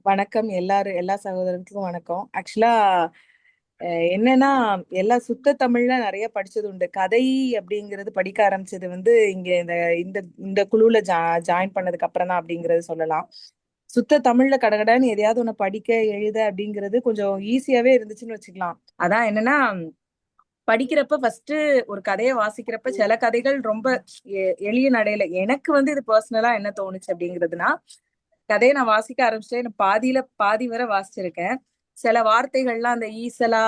வணக்கம் எல்லா சகோதரர்களுக்கும் வணக்கம். ஆக்சுவலா என்னன்னா எல்லா சுத்த தமிழ்ல நிறைய படிச்சது உண்டு. கதை அப்படிங்கிறது படிக்க ஆரம்பிச்சது வந்து இங்க இந்த இந்த இந்த குழுல ஜாயின் பண்ணதுக்கு அப்புறம் தான் அப்படிங்கறது சொல்லலாம். சுத்த தமிழ்ல கடகடன்னு எதையாவது ஒண்ணு படிக்க எழுத அப்படிங்கிறது கொஞ்சம் ஈஸியாவே இருந்துச்சுன்னு வச்சுக்கலாம். அதான் என்னன்னா படிக்கிறப்ப ஃபர்ஸ்ட் ஒரு கதையை வாசிக்கிறப்ப சில கதைகள் ரொம்ப எளிய நடையில எனக்கு வந்து இது பர்சனலா என்ன தோணுச்சு அப்படிங்கிறதுனா, கதையை நான் வாசிக்க ஆரம்பிச்சிட்டேன். எனக்கு பாதி வரை வாசிச்சிருக்கேன். சில வார்த்தைகள்லாம் அந்த ஈசலா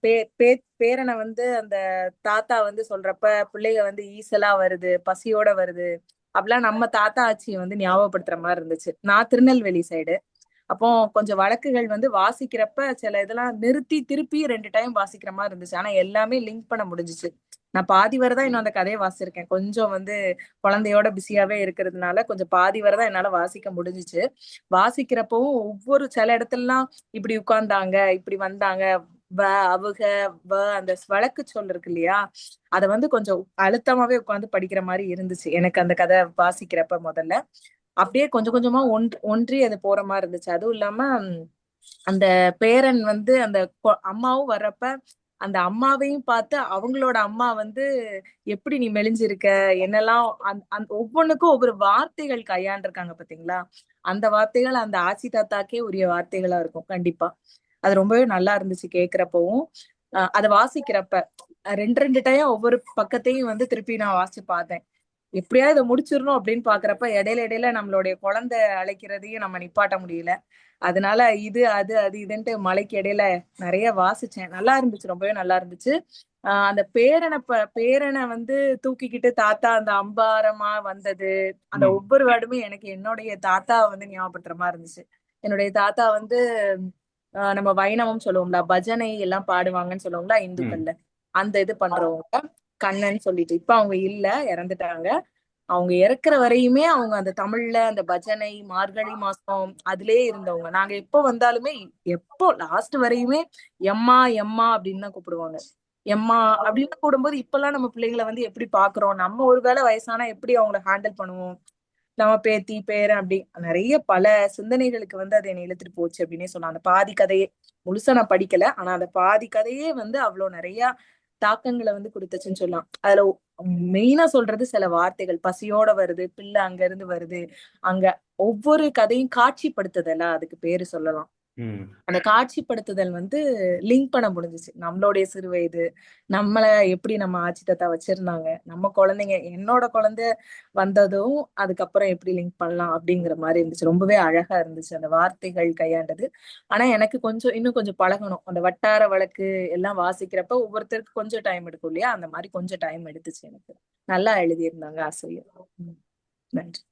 பே பே பேரனை வந்து அந்த தாத்தா வந்து சொல்றப்ப பிள்ளைங்க வந்து ஈசலா வருது, பசியோட வருது, அப்படிலாம் நம்ம தாத்தா ஆச்சியை வந்து ஞாபகப்படுத்துற மாதிரி இருந்துச்சு. நான் திருநெல்வேலி சைடு. அப்போ கொஞ்சம் வழக்குகள் வந்து வாசிக்கிறப்ப சில இதெல்லாம் நிறுத்தி திருப்பி 2 டைம் வாசிக்கிற மாதிரி இருந்துச்சு. ஆனா எல்லாமே லிங்க் பண்ண முடிஞ்சுச்சு. நான் பாதி வரைதான் இன்னும் அந்த கதையை வாசிச்சிருக்கேன். கொஞ்சம் வந்து குழந்தையோட பிஸியாவே இருக்கிறதுனால கொஞ்சம் பாதி வரைதான் என்னால வாசிக்க முடிஞ்சுச்சு. வாசிக்கிறப்பவும் ஒவ்வொரு சில இடத்துலலாம் இப்படி உட்கார்ந்தாங்க, இப்படி வந்தாங்க, வ அவுக அந்த வழக்கு சொல் இருக்கு இல்லையா, அத வந்து கொஞ்சம் அழுத்தமாவே உட்கார்ந்து படிக்கிற மாதிரி இருந்துச்சு எனக்கு அந்த கதை வாசிக்கிறப்ப. முதல்ல அப்படியே கொஞ்சம் கொஞ்சமா ஒன்றி அது போற மாதிரி இருந்துச்சு. அதுவும் இல்லாம அந்த பேரன் வந்து அந்த அம்மாவும் வர்றப்ப அந்த அம்மாவையும் பார்த்து அவங்களோட அம்மா வந்து எப்படி நீ மெலிஞ்சிருக்க என்னெல்லாம் ஒவ்வொன்றுக்கும் ஒவ்வொரு வார்த்தைகள் கையாண்டிருக்காங்க பாத்தீங்களா. அந்த வார்த்தைகள் அந்த ஆச்சி தாத்தாக்கே உரிய வார்த்தைகளா இருக்கும் கண்டிப்பா. அது ரொம்பவே நல்லா இருந்துச்சு கேக்குறப்பவும். அதை வாசிக்கிறப்ப ரெண்டு ரெண்டு டைம் ஒவ்வொரு பக்கத்தையும் வந்து திருப்பி நான் வாசிச்சு பார்த்தேன். எப்படியாவது இதை முடிச்சிடணும் அப்படின்னு பாக்குறப்ப இடையில இடையில நம்மளுடைய குழந்தை அழைக்கிறதையும் நம்ம நிப்பாட்ட முடியல. அதனால இது அது அது இதுன்ட்டு மலைக்கு இடையில நிறைய வாசிச்சேன். நல்லா இருந்துச்சு, ரொம்பவே நல்லா இருந்துச்சு. அந்த பேரனை வந்து தூக்கிக்கிட்டு தாத்தா அந்த அம்பாரமா வந்தது, அந்த ம். ஒவ்வொரு வேர்டுமே எனக்கு என்னுடைய தாத்தா வந்து ஞாபகப்படுத்துற மாதிரி இருந்துச்சு. என்னுடைய தாத்தா வந்து நம்ம வைணவம் சொல்லுவோம்ல, பஜனை எல்லாம் பாடுவாங்கன்னு சொல்லுவோம்ல ம். இந்துக்கள்ல, அந்த இது பண்றவங்க. கண்ணன் சொல்லிட்டு இப்ப அவங்க இல்ல, இறந்துட்டாங்க. அவங்க இறக்குற வரையுமே அவங்க அந்த தமிழ்ல அந்த பஜனை மார்கழி மாசம் அதிலே இருந்தவங்க. நாங்க எப்போ வந்தாலுமே எப்போ லாஸ்ட் வரையுமே எம்மா எம்மா அப்படின்னு தான் கூப்பிடுவாங்க. எம்மா அப்படின்னு கூடும்போது இப்பெல்லாம் நம்ம பிள்ளைங்களை வந்து எப்படி பாக்குறோம், நம்ம ஒருவேளை வயசானா எப்படி அவங்கள ஹேண்டில் பண்ணுவோம், நம்ம பேத்தி பேரன் அப்படி நிறைய பல சிந்தனைகளுக்கு வந்து அதை என்னை இழுத்துட்டு போச்சு அப்படின்னே சொல்லலாம். அந்த பாதி கதையே முழுசா நான் படிக்கல, ஆனா அந்த பாதி கதையே வந்து அவ்வளவு நிறைய தாக்கங்களை வந்து கொடுத்துச்சுன்னு சொல்லலாம். அதுல மெயினா சொல்றது சில வார்த்தைகள் பசியோட வருது, பிள்ளை அங்க இருந்து வருது, அங்க ஒவ்வொரு கதையும் காட்சிப்படுத்துதலா அதுக்கு பேரு சொல்லலாம். ம். அந்த காட்சிப்படுத்துதல் வந்து லிங்க் பண்ண முடிஞ்சுச்சு. நம்மளுடைய சிறு வயது, நம்மள எப்படி நம்ம ஆச்சி தாத்தா வச்சிருந்தாங்க, நம்ம குழந்தைங்க என்னோட குழந்தை வந்ததும் அதுக்கப்புறம் எப்படி லிங்க் பண்ணலாம் அப்படிங்கிற மாதிரி இருந்துச்சு. ரொம்பவே அழகா இருந்துச்சு அந்த வார்த்தைகள் கையாண்டது. ஆனா எனக்கு கொஞ்சம் இன்னும் கொஞ்சம் பழகணும். அந்த வட்டார வழக்கு எல்லாம் வாசிக்கிறப்ப ஒவ்வொருத்தருக்கு கொஞ்சம் டைம் எடுக்கும் இல்லையா, அந்த மாதிரி கொஞ்சம் டைம் எடுத்துச்சு எனக்கு. நல்லா எழுதியிருந்தாங்க ஆசிரியர். நன்றி.